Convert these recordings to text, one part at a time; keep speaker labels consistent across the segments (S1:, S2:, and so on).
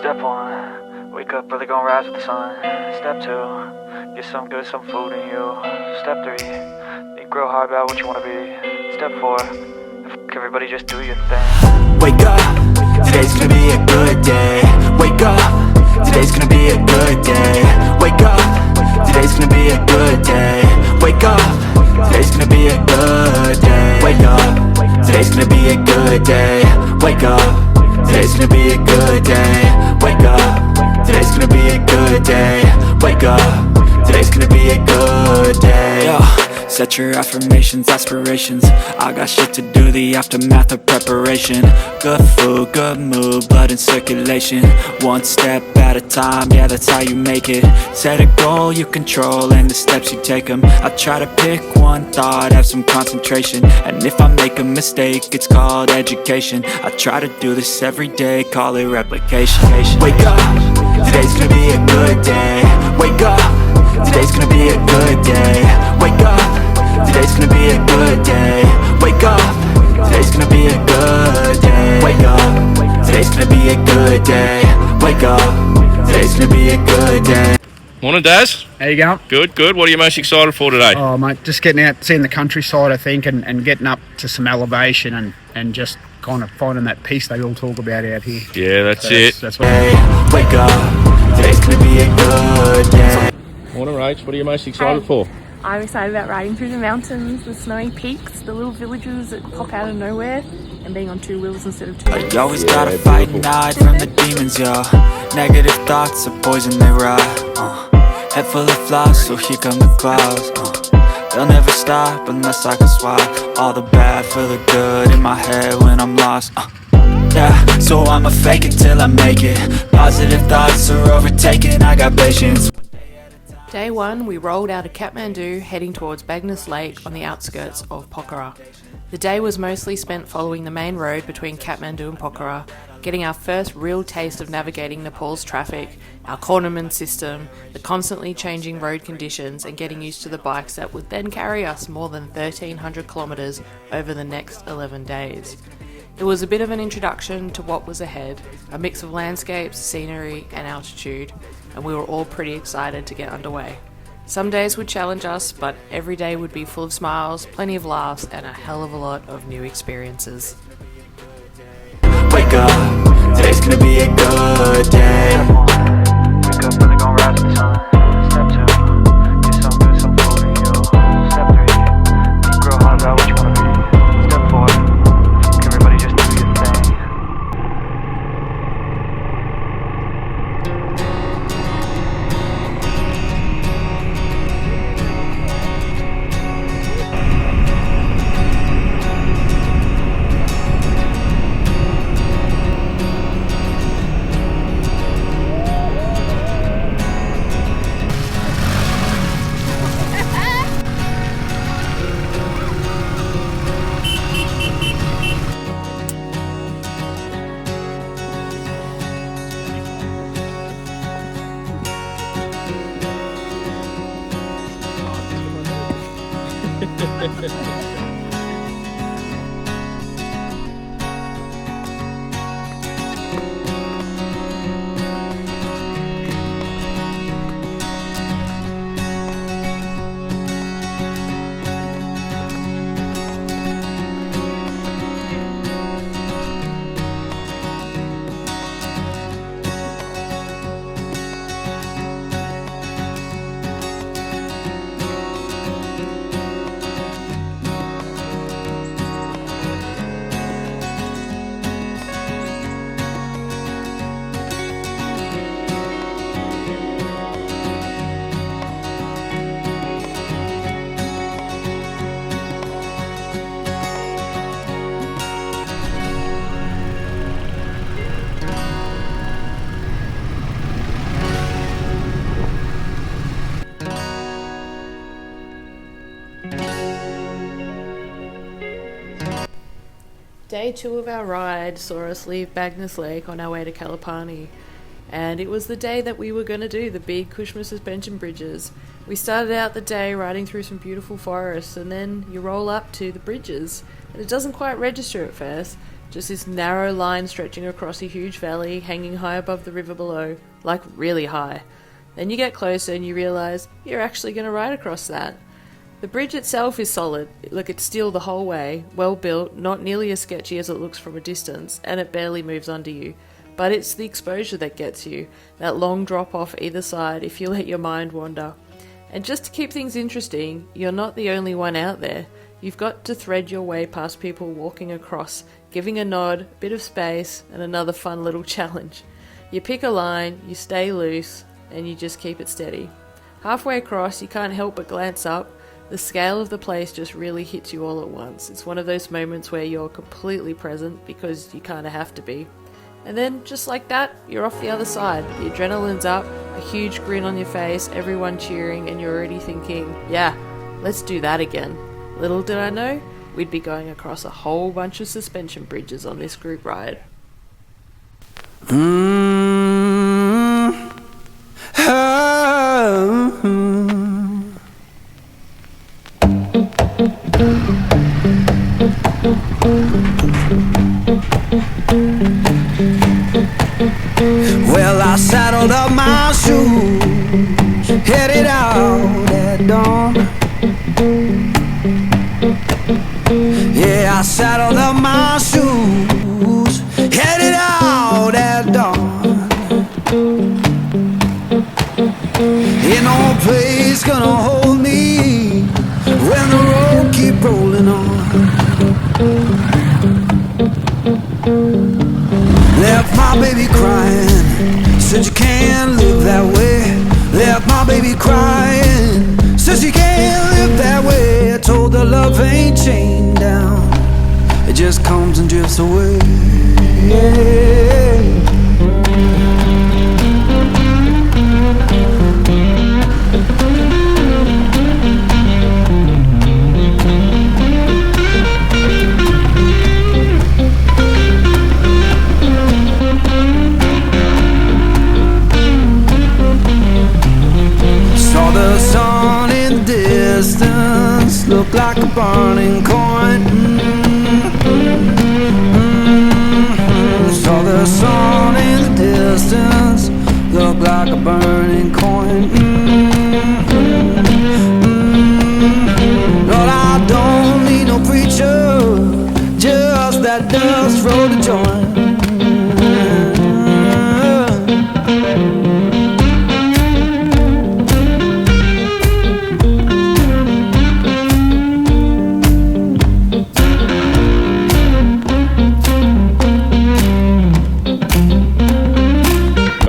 S1: Step 1, wake up early, gonna rise with the sun. Step 2, get some good, some food in you. Step 3, think real hard about what you wanna be. Step 4, everybody just do your thing.
S2: Wake up, today's gonna be a good day. Wake up, today's gonna be a good day. Wake up, today's gonna be a good day. Wake up, today's gonna be a good day. Wake up, today's gonna be a good day. Wake up, today's gonna be a good day. Wake up, today's gonna be a good day. Wake up, today's gonna be a good day. Yo, set your affirmations, aspirations. I got shit to do, the aftermath of preparation. Good food, good mood, blood in circulation. One step at a time, yeah, that's how you make it. Set a goal you control and the steps you take them. I try to pick one thought, have some concentration. And if I make a mistake, it's called education. I try to do this every day, call it replication. Wake up, today's gonna be a good day. Wake up, today's gonna be a good day. Wake up, today's gonna be a good day. Wake up, today's gonna be a good day. Wake up, today's gonna be a good day. Wake up, today's gonna be a good day.
S3: Morning, Daz.
S4: How you going?
S3: Good, good. What are you most excited for today?
S4: Oh, mate, just getting out, seeing the countryside, I think, and getting up to some elevation and just kind of finding that peace they all talk about out here.
S3: Yeah, that's it.
S4: That's what
S2: Wake up, today's gonna be a good day.
S3: Morning, Rach. What are you most excited for?
S5: I'm excited about riding through the mountains, the snowy peaks, the little villages that pop out of nowhere, and being on two wheels instead of two.
S2: You always gotta fight and hide from the demons, yo. Negative thoughts are poison, they rot. Head full of flies, so here come the clouds. They'll never stop unless I can swap all the bad for the good in my head when I'm lost. Yeah, so I'ma fake it till I make it. Positive thoughts are overtaken, I got patience.
S5: Day 1, we rolled out of Kathmandu, heading towards Bagnes Lake on the outskirts of Pokhara. The day was mostly spent following the main road between Kathmandu and Pokhara, getting our first real taste of navigating Nepal's traffic, our cornerman system, the constantly changing road conditions, and getting used to the bikes that would then carry us more than 1,300 kilometres over the next 11 days. It was a bit of an introduction to what was ahead, a mix of landscapes, scenery and altitude, and we were all pretty excited to get underway. Some days would challenge us, but every day would be full of smiles, plenty of laughs and a hell of a lot of new experiences.
S2: Wake up, today's gonna be a good day.
S1: Step 1, wake up early, gonna rise with the sun. Step 2, get some good, some food in you. Step 3, think real hard about what you wanna be. Step 4, everybody just do your thing.
S5: Day 2 of our ride saw us leave Bagnes Lake on our way to Kalapani, and it was the day that we were going to do the big Kushma suspension bridges. We started out the day riding through some beautiful forests, and then you roll up to the bridges, and it doesn't quite register at first, Just this narrow line stretching across a huge valley, hanging high above the river below, like really high. Then you get closer and you realise you're actually going to ride across that. The bridge itself is solid, like it's steel the whole way, well built, not nearly as sketchy as it looks from a distance, and it barely moves under you. But it's the exposure that gets you, that long drop off either side if you let your mind wander. And just to keep things interesting, you're not the only one out there. You've got to thread your way past people walking across, giving a nod, a bit of space, and another fun little challenge. You pick a line, you stay loose, and you just keep it steady. Halfway across, you can't help but glance up. The scale of the place just really hits you all at once. It's one of those moments where you're completely present because you kind of have to be. And then, just like that, you're off the other side. The adrenaline's up, a huge grin on your face, everyone cheering, and you're already thinking, yeah, let's do that again. Little did I know, we'd be going across a whole bunch of suspension bridges on this group ride.
S2: Well, I saddled up my shoes, headed out at dawn. Yeah, I saddled up my shoes, headed out at dawn. Ain't no place gonna hold me when the road keep rolling on. Left my baby crying, said you can't live that way. Left my baby crying, said you can't live that way. I told her love ain't chained down, it just comes and drifts away. Saw the sun in the distance, looked like a burning coin. Saw the sun in the distance, looked like a burning coin. Lord, I don't need no preacher, just that dust roll to join.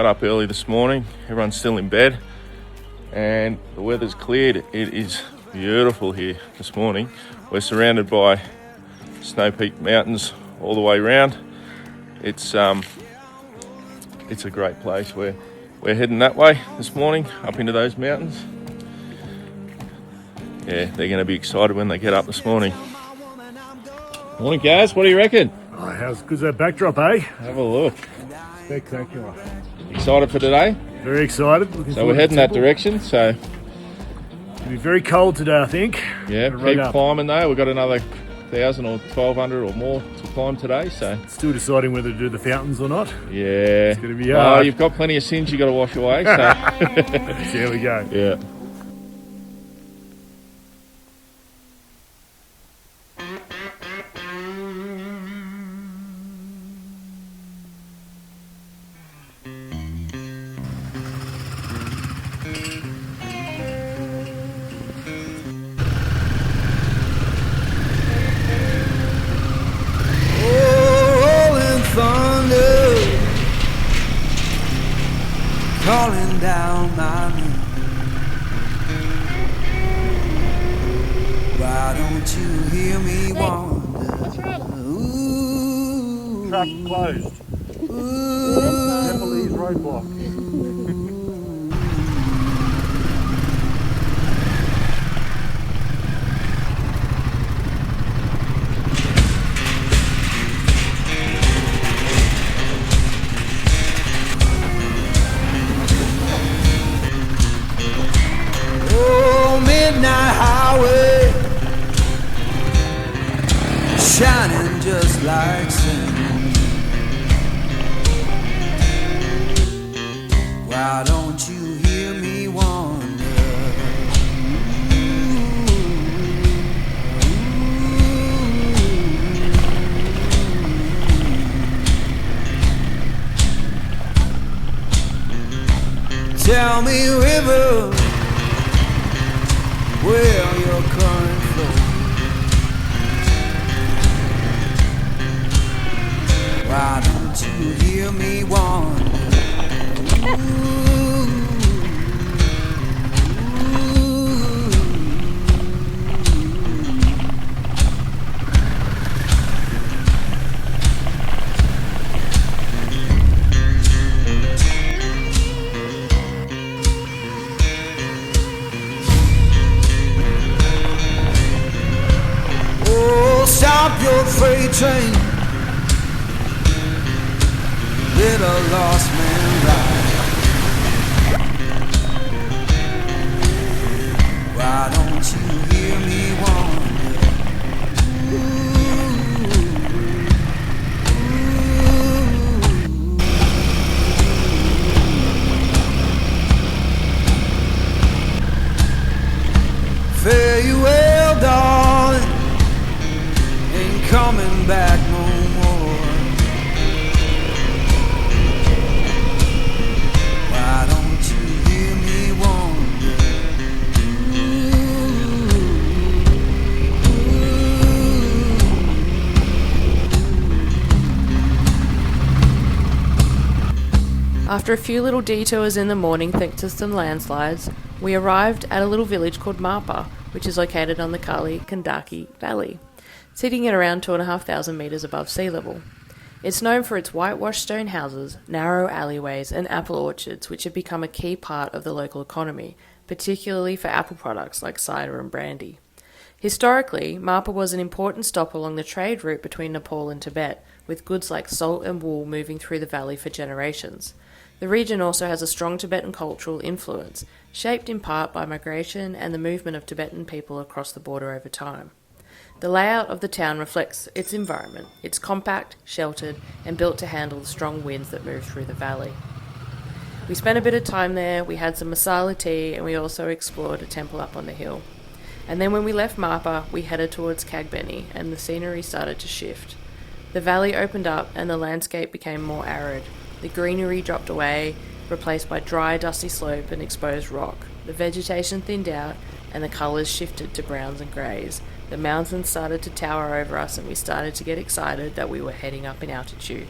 S3: Up early this morning, everyone's still in bed and the weather's cleared. It is beautiful here this morning. We're surrounded by snow-peaked mountains all the way around. It's a great place. We're heading that way this morning, up into those mountains. Yeah, they're going to be excited when they get up this morning. Morning, Gaz. What do you reckon?
S6: Oh, how's good's that backdrop, eh?
S3: Have a look.
S6: Spectacular.
S3: Excited for today?
S6: Very excited.
S3: So we're heading that direction. So
S6: it'll be very cold today, I think.
S3: yeah, keep climbing though. We've got another 1,000 or 1,200 or more to climb today. So
S6: still deciding whether to do the fountains or not.
S3: yeah,
S6: It's going to be hard.
S3: Oh, you've got plenty of sins you got to wash away. So
S6: There we go.
S3: yeah.
S2: Calling down my name. Why don't you hear me wander? Ooh,
S6: Traffic closed.
S2: ooh.
S6: Nepalese roadblock.
S2: Midnight highway, shining
S7: just like sin. Why don't you hear me wonder? Tell me, river, where your current flows. Why don't you hear me wonder? Oh, stop your freight train. Let a lost man ride. Why don't you hear me wonder? Fare you well, darling, ain't coming back no more. Why don't you hear me wonder?
S5: After a few little detours in the morning thanks to some landslides, we arrived at a little village called Marpa, which is located on the Kali-Kandaki Valley, sitting at around 2,500 metres above sea level. It's known for its whitewashed stone houses, narrow alleyways and apple orchards, which have become a key part of the local economy, particularly for apple products like cider and brandy. Historically, Marpa was an important stop along the trade route between Nepal and Tibet, with goods like salt and wool moving through the valley for generations. The region also has a strong Tibetan cultural influence, shaped in part by migration and the movement of Tibetan people across the border over time. The layout of the town reflects its environment. It's compact, sheltered, and built to handle the strong winds that move through the valley. We spent a bit of time there, we had some masala tea, and we also explored a temple up on the hill. And then when we left Marpa, we headed towards Kathmandu, and the scenery started to shift. The valley opened up and the landscape became more arid. The greenery dropped away, replaced by dry, dusty slope and exposed rock. The vegetation thinned out and the colours shifted to browns and greys. The mountains started to tower over us and we started to get excited that we were heading up in altitude.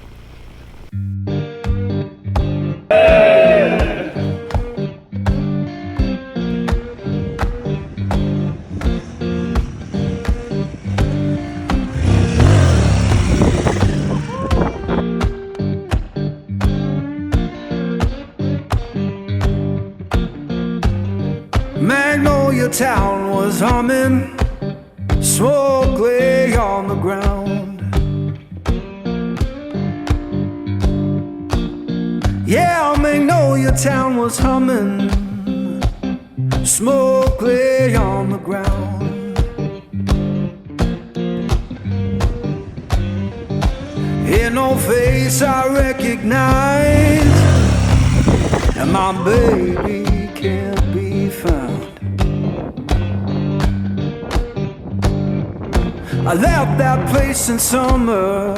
S7: Magnolia town was humming, smoke lay on the ground. Yeah, Magnolia town was humming, smoke lay on the ground. Ain't no face I recognize, and my baby can't be found. I left that place in summer,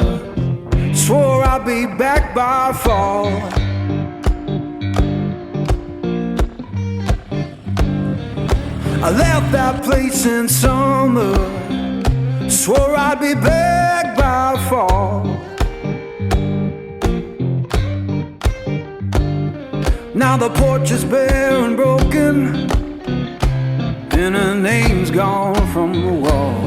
S7: swore I'd be back by fall. I left that place in summer, swore I'd be back by fall. Now the porch is bare and broken, and her name's gone from the wall.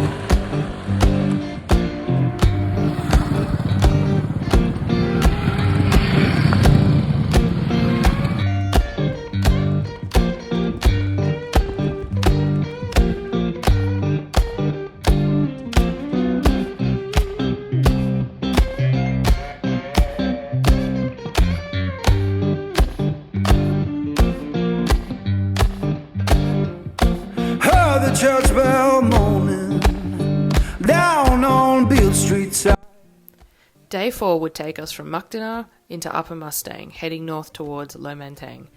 S7: Church bell moaning down on Beale Street South.
S5: Day 4 would take us from Mukdana into Upper Mustang, heading north towards Lomantang.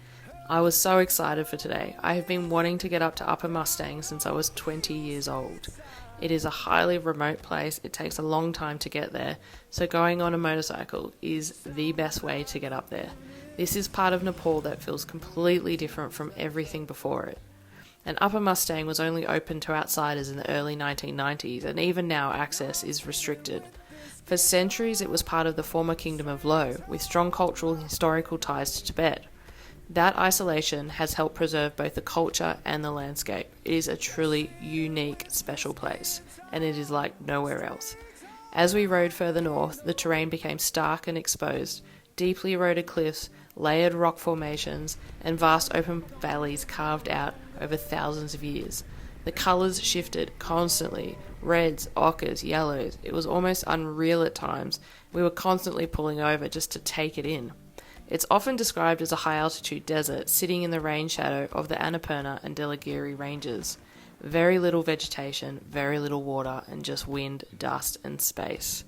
S5: I was so excited for today. I have been wanting to get up to Upper Mustang since I was 20 years old. It is a highly remote place, it takes a long time to get there, so going on a motorcycle is the best way to get up there. This is part of Nepal that feels completely different from everything before it. And Upper Mustang was only open to outsiders in the early 1990s, and even now access is restricted. For centuries it was part of the former kingdom of Lo, with strong cultural and historical ties to Tibet. That isolation has helped preserve both the culture and the landscape. It is a truly unique, special place, and it is like nowhere else. As we rode further north, the terrain became stark and exposed, deeply eroded cliffs, layered rock formations, and vast open valleys carved out over thousands of years. The colours shifted constantly, reds, ochres, yellows. It was almost unreal at times. We were constantly pulling over just to take it in. It's often described as a high-altitude desert, sitting in the rain shadow of the Annapurna and Dhaulagiri ranges. Very little vegetation, very little water, and just wind, dust, and space.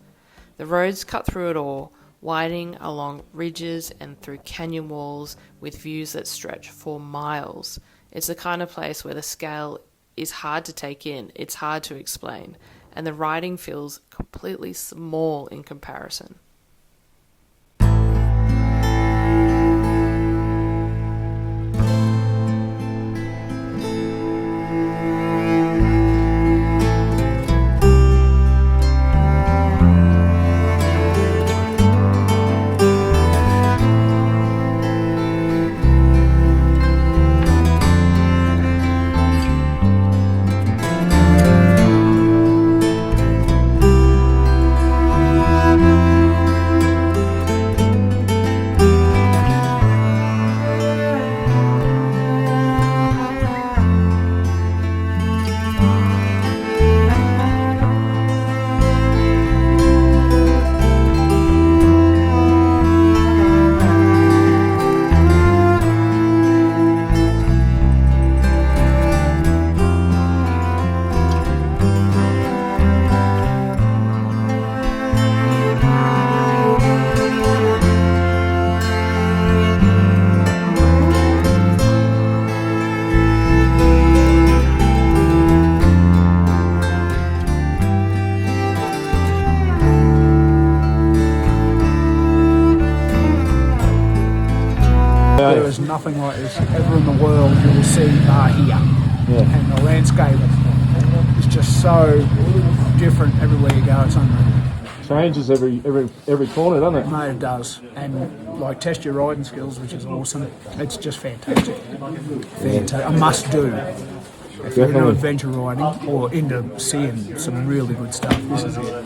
S5: The roads cut through it all, widening along ridges and through canyon walls with views that stretch for miles. It's the kind of place where the scale is hard to take in, it's hard to explain, and the riding feels completely small in comparison.
S4: There is nothing like this ever in the world you will see here. And the landscape is just so different everywhere you go. It's unreal.
S6: Changes every corner, doesn't it?
S4: Mate, it does. And like test your riding skills, which is awesome. It's just fantastic. A must do. If you're into adventure riding or into seeing some really good stuff, this is it.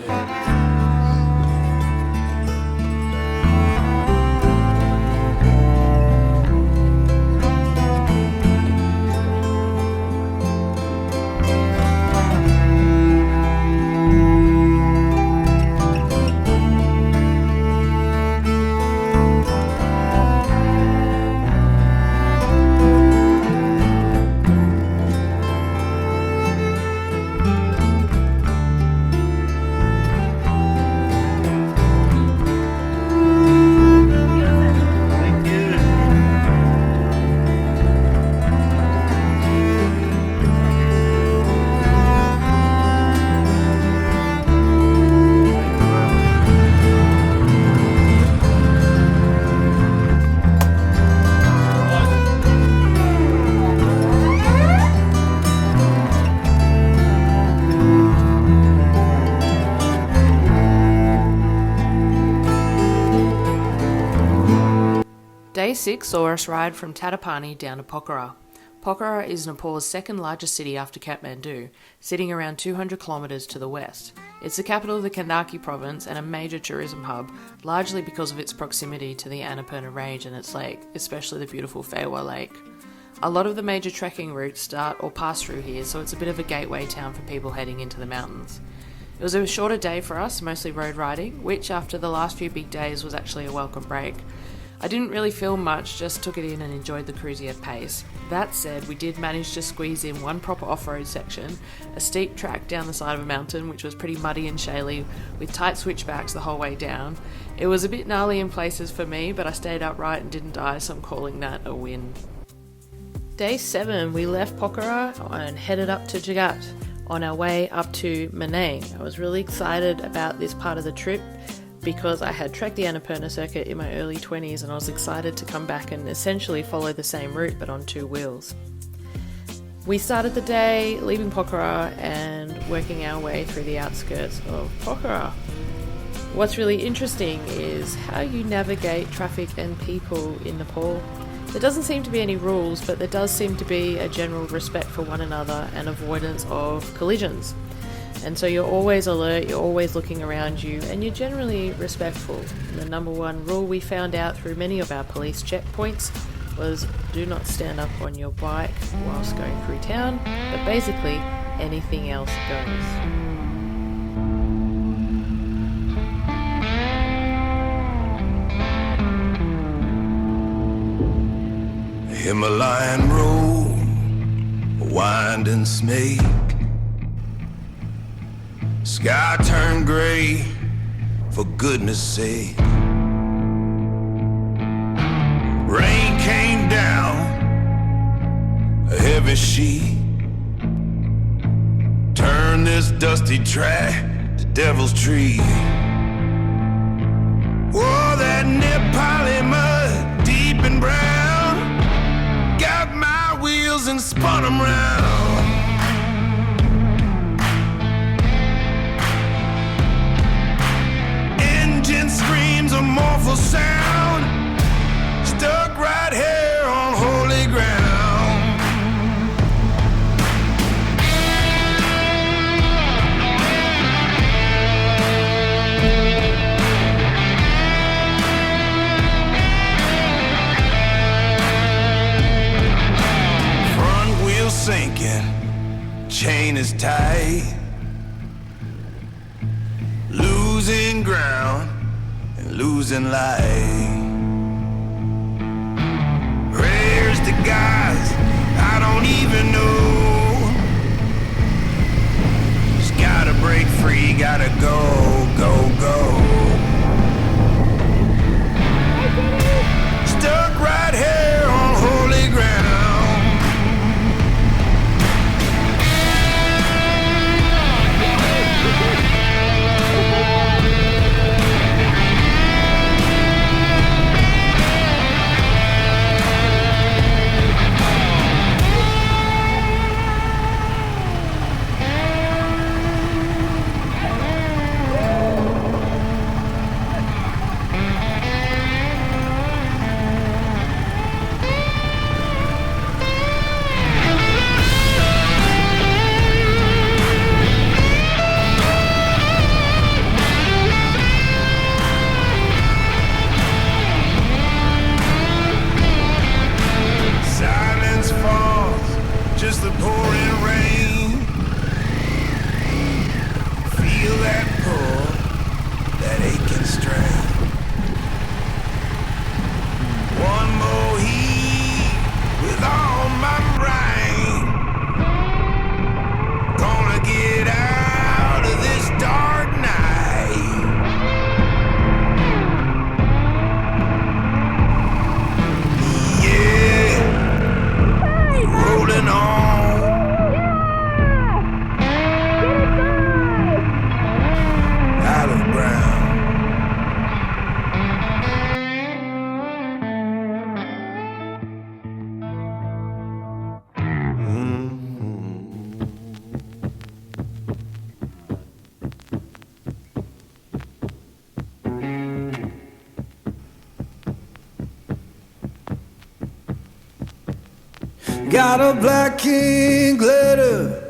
S5: Day 6 saw us ride from Tatapani down to Pokhara. Pokhara is Nepal's second largest city after Kathmandu, sitting around 200 kilometres to the west. It's the capital of the Kandaki province and a major tourism hub, largely because of its proximity to the Annapurna range and its lake, especially the beautiful Fewa Lake. A lot of the major trekking routes start or pass through here, so it's a bit of a gateway town for people heading into the mountains. It was a shorter day for us, mostly road riding, which after the last few big days was actually a welcome break. I didn't really film much, just took it in and enjoyed the cruisier pace. That said, we did manage to squeeze in one proper off-road section, a steep track down the side of a mountain which was pretty muddy and shaly with tight switchbacks the whole way down. It was a bit gnarly in places for me, but I stayed upright and didn't die, so I'm calling that a win. Day 7, we left Pokhara and headed up to Jagat on our way up to Manang. I was really excited about this part of the trip because I had trekked the Annapurna circuit in my early 20s and I was excited to come back and essentially follow the same route but on 2 wheels. We started the day leaving Pokhara and working our way through the outskirts of Pokhara. What's really interesting is how you navigate traffic and people in Nepal. There doesn't seem to be any rules, but there does seem to be a general respect for one another and avoidance of collisions. And so you're always alert, you're always looking around you, and you're generally respectful. And the number one rule we found out through many of our police checkpoints was do not stand up on your bike whilst going through town, but basically anything else goes.
S7: Himalayan road, a winding snake. Sky turned gray, for goodness sake. Rain came down, a heavy sheet. Turned this dusty track to Devil's Tree. Oh, that Nepali mud, deep and brown, got my wheels and spun them round. Engine screams a mournful sound, stuck right here on holy ground. Sinking, chain is tight, losing ground and losing light. Prayers to guys I don't even know. Just gotta break free, gotta go, go, go. Stuck right here on holy ground. Just the pouring rain. Feel that pull, that aching strain. One more heat with all my brain. Gonna get out of this dark night. Yeah, rolling on. Got a black king glitter,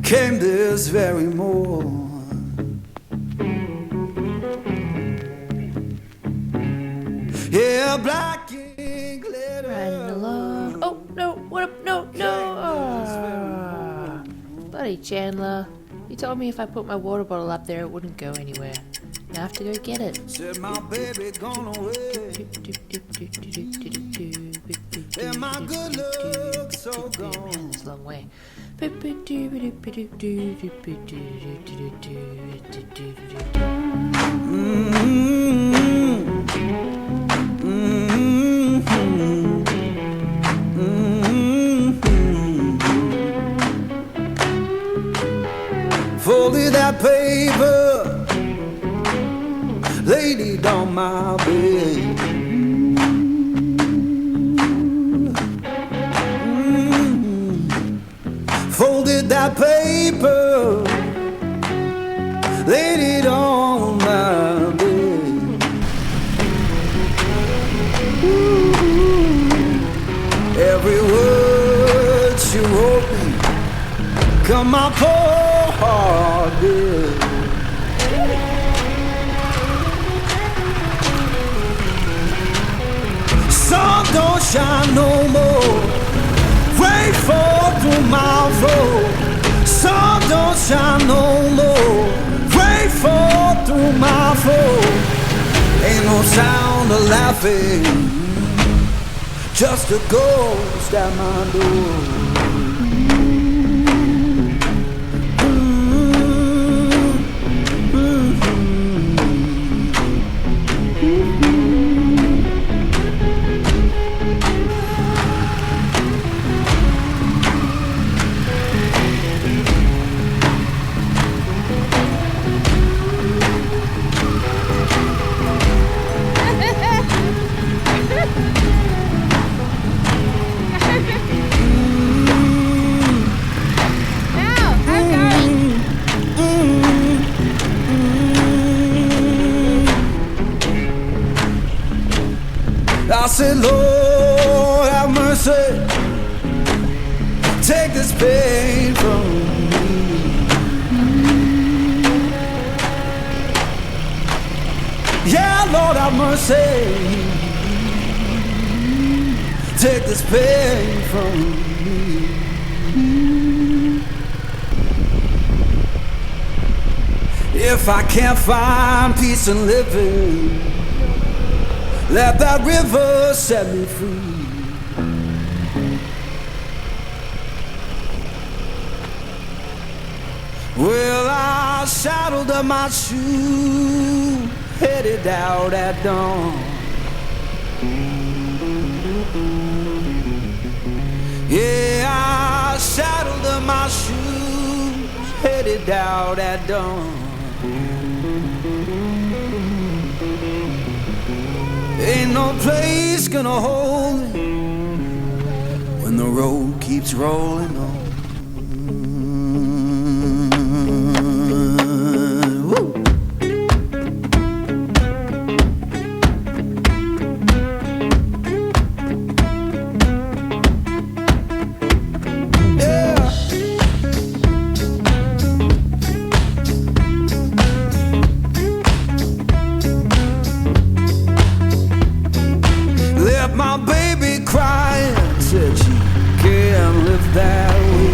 S7: came this very morn. Yeah, black king glitter.
S5: Riding along. Oh, no, what up? No. Bloody Chandler. You told me if I put my water bottle up there, it wouldn't go anywhere. You have to go get it.
S7: Said my baby gone away. And my good luck so gone.
S5: Man, it's a long way.
S7: Folded that paper, laid it on my bed. Folded that paper, laid it on my bed. Every word she wrote me, come my poor heart did. Sun don't shine no more, rain fall through my road. Sun don't shine no more, rain fall through my road. Ain't no sound of laughing, just a ghost at my door. I said, Lord, have mercy, take this pain from me. Yeah, Lord, have mercy, take this pain from me. If I can't find peace in living, let that river set me free. Well, I saddled up my shoe, headed out at dawn. Yeah, I saddled up my shoes, headed out at dawn. Ain't no place gonna hold me when the road keeps rolling on. Woo. Yeah. My baby crying, said she can't live that way.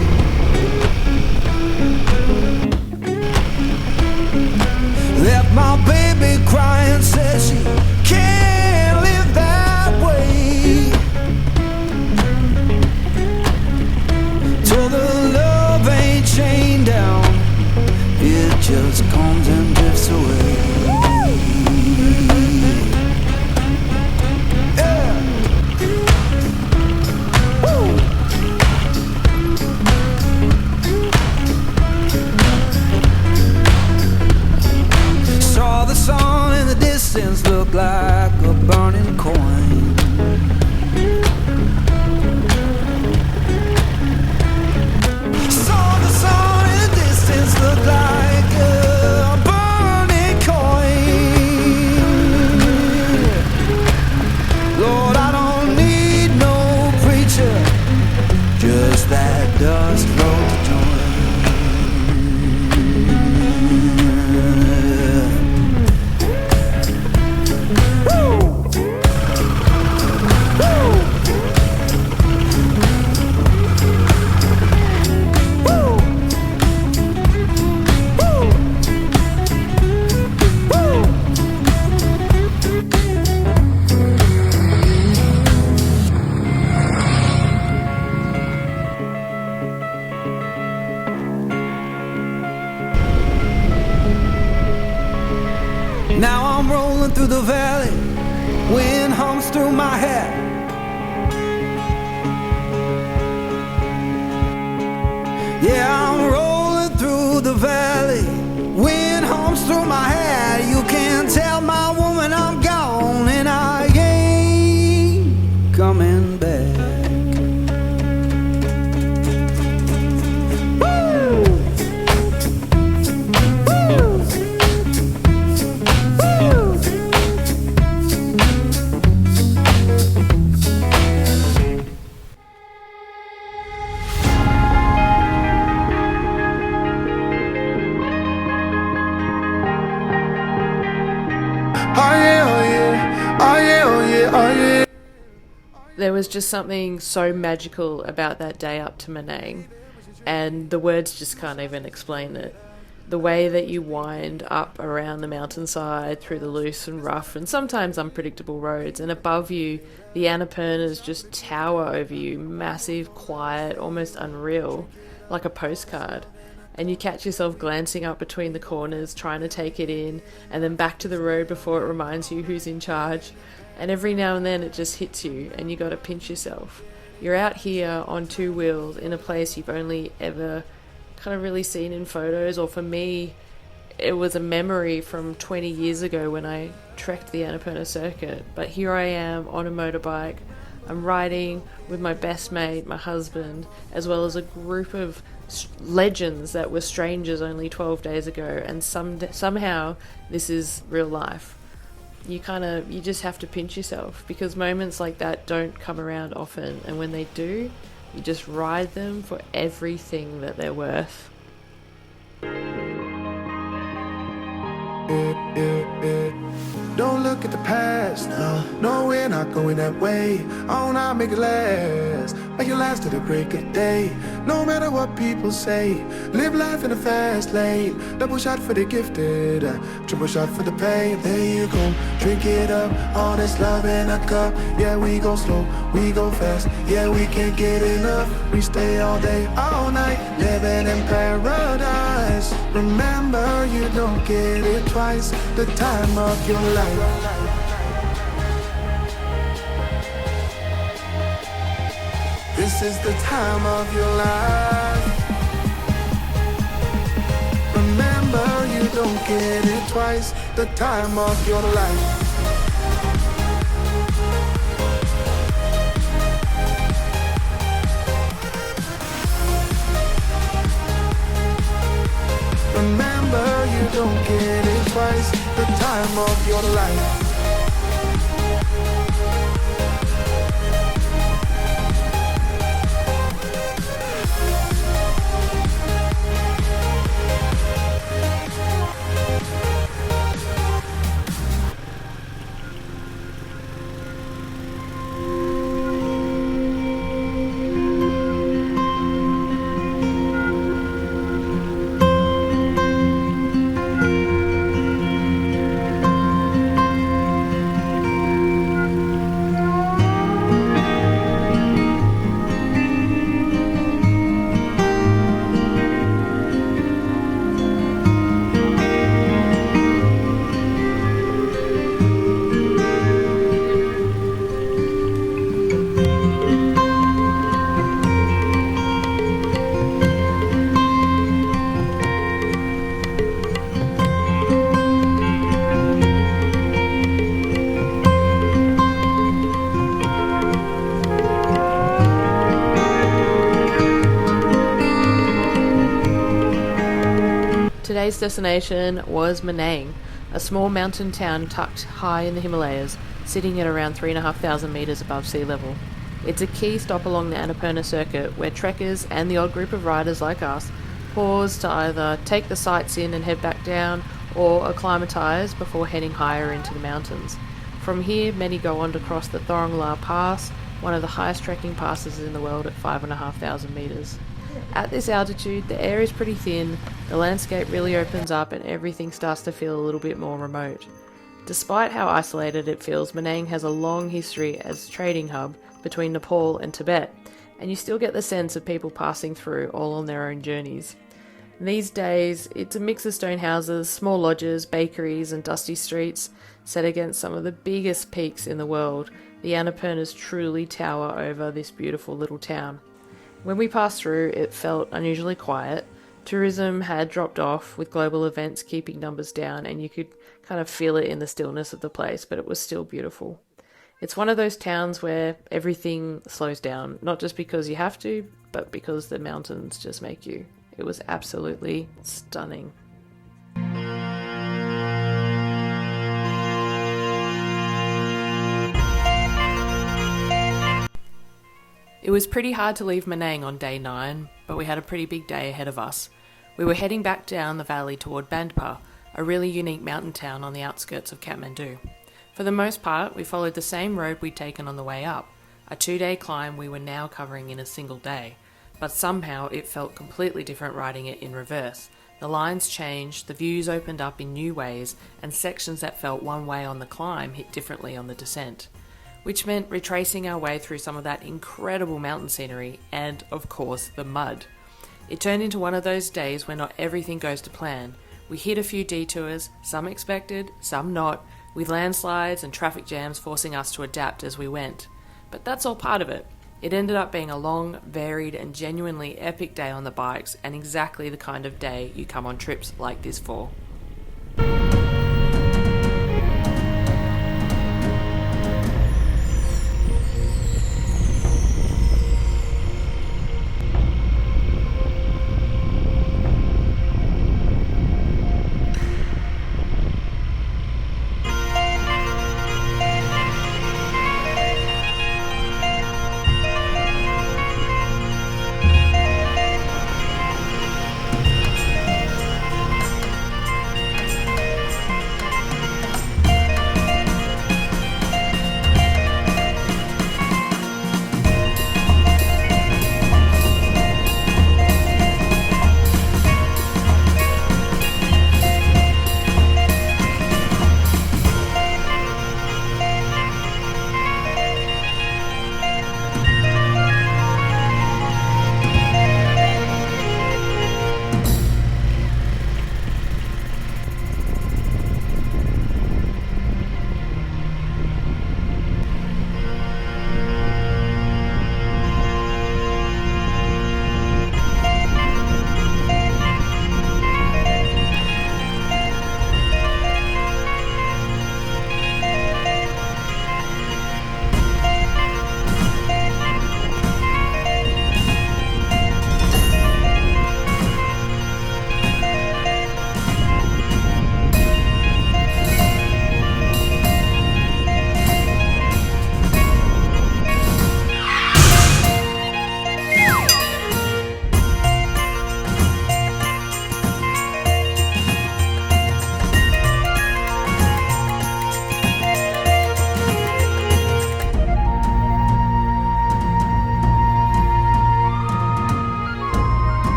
S7: through my head. Yeah, I'm rolling through the valley, wind hums through my hair. You can tell my woman I'm gone and I ain't coming back.
S5: There was just something so magical about that day up to Manang, and the words just can't even explain it. The way that you wind up around the mountainside through the loose and rough and sometimes unpredictable roads, and above you the Annapurnas just tower over you, massive, quiet, almost unreal, like a postcard. And you catch yourself glancing up between the corners, trying to take it in, and then back to the road before it reminds you who's in charge. And every now and then it just hits you and you gotta pinch yourself. You're out here on two wheels in a place you've only ever kind of really seen in photos, or for me it was a memory from 20 years ago when I trekked the Annapurna circuit. But here I am on a motorbike. I'm riding with my best mate, my husband, as well as a group of legends that were strangers only 12 days ago, and somehow this is real life. You just have to pinch yourself, because moments like that don't come around often, and when they do, you just ride them for everything that they're worth.
S8: Don't look at the past, no, we're not going that way. Oh, now make it last, make it last to the break of day. No matter what people say, live life in a fast lane. Double shot for the gifted, triple shot for the pain. There you go, drink it up, all this love in a cup. Yeah, we go slow, we go fast, yeah, we can't get enough. We stay all day, all night, living in paradise. Remember, you don't get it twice, the time of your life. This is the time of your life. Remember, you don't get it twice, the time of your life. Remember, you don't get it twice, the time of your life.
S5: Today's destination was Manang, a small mountain town tucked high in the Himalayas, sitting at around 3,500 metres above sea level. It's a key stop along the Annapurna circuit, where trekkers and the odd group of riders like us pause to either take the sights in and head back down, or acclimatise before heading higher into the mountains. From here, many go on to cross the Thorongla Pass, one of the highest trekking passes in the world at 5,500 metres. At this altitude, the air is pretty thin, the landscape really opens up, and everything starts to feel a little bit more remote. Despite how isolated it feels, Manang has a long history as a trading hub between Nepal and Tibet, and you still get the sense of people passing through all on their own journeys. These days, it's a mix of stone houses, small lodges, bakeries and dusty streets set against some of the biggest peaks in the world, The Annapurnas truly tower over this beautiful little town. When we passed through, it felt unusually quiet. Tourism had dropped off, with global events keeping numbers down, and you could kind of feel it in the stillness of the place, but it was still beautiful. It's one of those towns where everything slows down, not just because you have to, but because the mountains just make you. It was absolutely stunning. It was pretty hard to leave Manang on day 9, but we had a pretty big day ahead of us. We were heading back down the valley toward Bandpa, a really unique mountain town on the outskirts of Kathmandu. For the most part, we followed the same road we'd taken on the way up, a 2-day climb we were now covering in a single day. But somehow it felt completely different riding it in reverse. The lines changed, the views opened up in new ways, and sections that felt one way on the climb hit differently on the descent. Which meant retracing our way through some of that incredible mountain scenery and, of course, the mud. It turned into one of those days where not everything goes to plan. We hit a few detours, some expected, some not, with landslides and traffic jams forcing us to adapt as we went. But that's all part of it. It ended up being a long, varied and genuinely epic day on the bikes, and exactly the kind of day you come on trips like this for.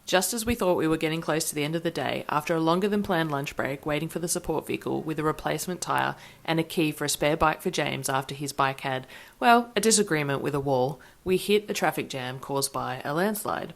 S5: Just as we thought we were getting close to the end of the day, after a longer than planned lunch break, waiting for the support vehicle with a replacement tyre and a key for a spare bike for James after his bike had, well, a disagreement with a wall, we hit a traffic jam caused by a landslide.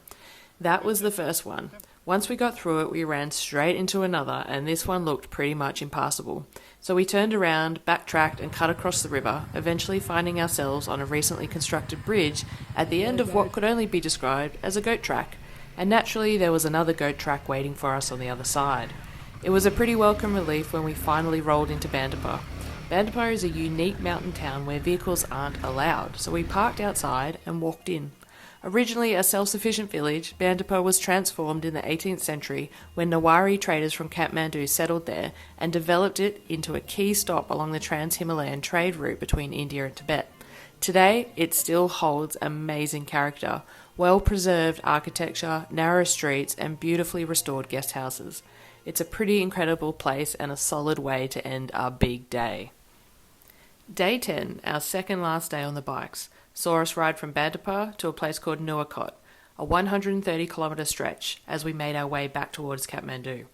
S5: That was the first one. Once we got through it, we ran straight into another, and this one looked pretty much impassable. So we turned around, backtracked and cut across the river, eventually finding ourselves on a recently constructed bridge at the end of what could only be described as a goat track. And naturally there was another goat track waiting for us on the other side. It was a pretty welcome relief when we finally rolled into Bandpa. Bandpa is a unique mountain town where vehicles aren't allowed, so we parked outside and walked in. Originally a self-sufficient village, Bandipur was transformed in the 18th century when Nawari traders from Kathmandu settled there and developed it into a key stop along the Trans-Himalayan trade route between India and Tibet. Today, it still holds amazing character, well-preserved architecture, narrow streets and beautifully restored guest houses. It's a pretty incredible place and a solid way to end our big day. Day 10, our second last day on the bikes, saw us ride from Bandipur to a place called Nuwakot, a 130-kilometre stretch as we made our way back towards Kathmandu.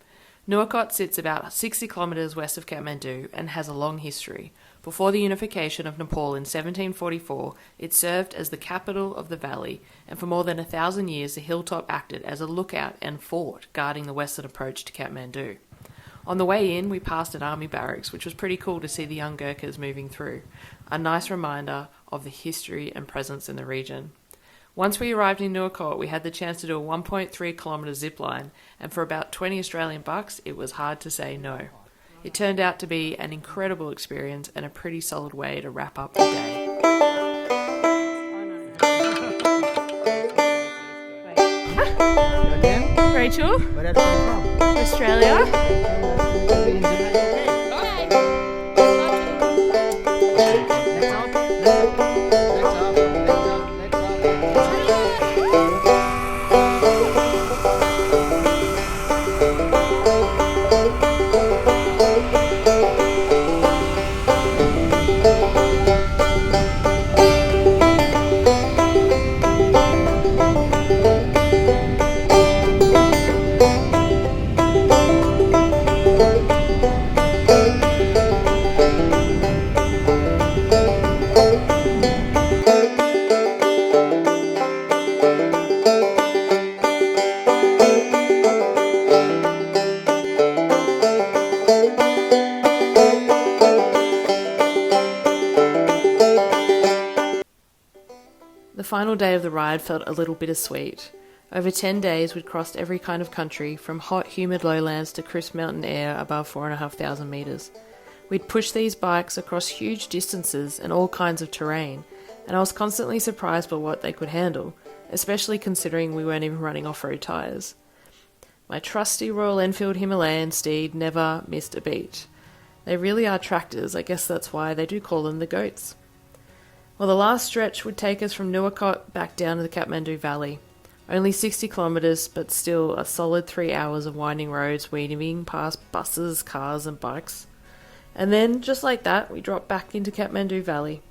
S5: Nuwakot sits about 60 kilometres west of Kathmandu and has a long history. Before the unification of Nepal in 1744, it served as the capital of the valley, and for more than 1,000 years the hilltop acted as a lookout and fort guarding the western approach to Kathmandu. On the way in, we passed an army barracks, which was pretty cool to see the young Gurkhas moving through. A nice reminder of the history and presence in the region. Once we arrived in Nuwakot, we had the chance to do a 1.3 kilometre zip line, and for about 20 Australian bucks, it was hard to say no. It turned out to be an incredible experience and a pretty solid way to wrap up the day. Rachel?
S9: Where are you from?
S5: Australia? The final day of the ride felt a little bittersweet. Over 10 days we'd crossed every kind of country, from hot, humid lowlands to crisp mountain air above 4,500 metres. We'd pushed these bikes across huge distances and all kinds of terrain, and I was constantly surprised by what they could handle, especially considering we weren't even running off-road tyres. My trusty Royal Enfield Himalayan steed never missed a beat. They really are tractors, I guess that's why they do call them the goats. Well, the last stretch would take us from Nuwakot back down to the Kathmandu Valley. Only 60 kilometres, but still a solid 3 hours of winding roads weaving past buses, cars and bikes. And then, just like that, we dropped back into Kathmandu Valley.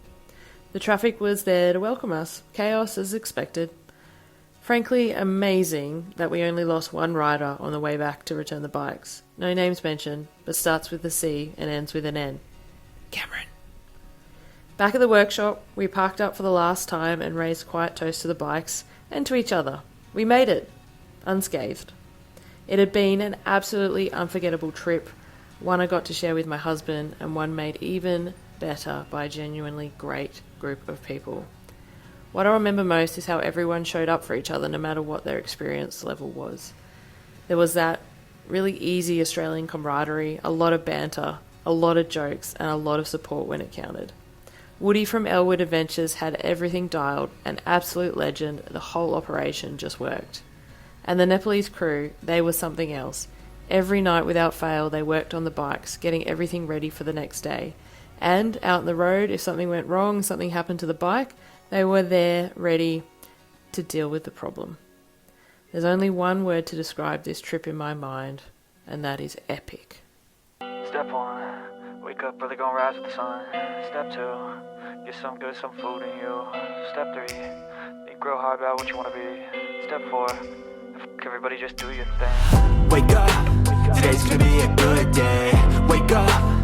S5: The traffic was there to welcome us, chaos as expected. Frankly, amazing that we only lost one rider on the way back to return the bikes. No names mentioned, but starts with a C and ends with an N. Cameron. Back at the workshop, we parked up for the last time and raised a quiet toast to the bikes and to each other. We made it, unscathed. It had been an absolutely unforgettable trip, one I got to share with my husband, and one made even better by a genuinely great group of people. What I remember most is how everyone showed up for each other no matter what their experience level was. There was that really easy Australian camaraderie, a lot of banter, a lot of jokes, and a lot of support when it counted. Woody from Ellwood Adventures had everything dialed, an absolute legend, the whole operation just worked. And the Nepalese crew, they were something else. Every night without fail they worked on the bikes, getting everything ready for the next day. And out on the road, if something went wrong, something happened to the bike, they were there ready to deal with the problem. There's only one word to describe this trip in my mind, and that is epic.
S1: Step 1, wake up early, gonna rise with the sun. Step 2, get some food in you. Step 3, think real hard about what you wanna be. Step 4, everybody just do your thing.
S2: Wake up, today's gonna be a good day. Wake up,